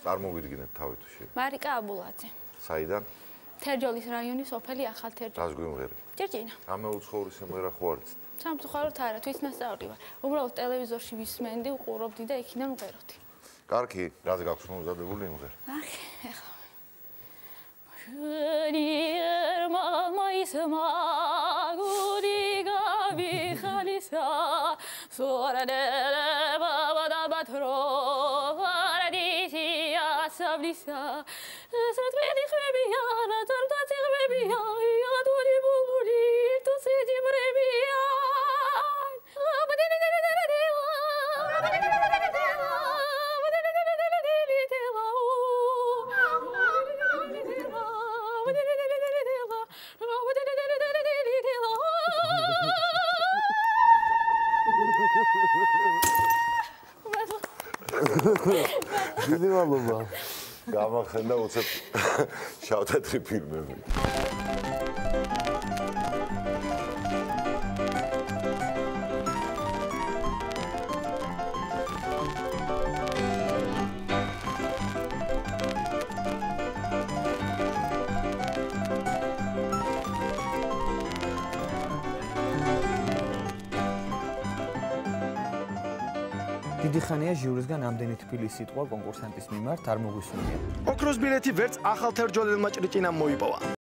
წარმოვიდგინეთ თავით უში. მარიკა აბულაძე. საიდან? თერჯოლის რაიონის სოფელი ახალ თერჯოლი. რას გვიმღერი? ჭირჭინა. რამე უცხოური სიმღერა ხო არის? სამწუხაროდ არა, თვითნასწავლი ვარ. უბრალოდ ტელევიზორში ვისმენდი, უყურებდი და იქიდან ვღეროდი. კარგი, რაც გაქვს მომზადებული იმღერ. ახ, ეხლა. Шнирма моисма гудига вихалиса соране бабада батро радисия саблиса сатвени хвебия на тартати хвебия я дури бубули ту сиди бребия დიდი მადლობა. გამახენდა უცებ შავ-თეთრი ფილმები. დიდი ხანია ჟიურისგან ამდენი თბილი სიტყვა კონკურსანტის მიმართ არ მოგვისურვია. ოქროს ბილეთი ვერც ახალ თერჯოლელმა ჭრიჭინამ მოიპოვა.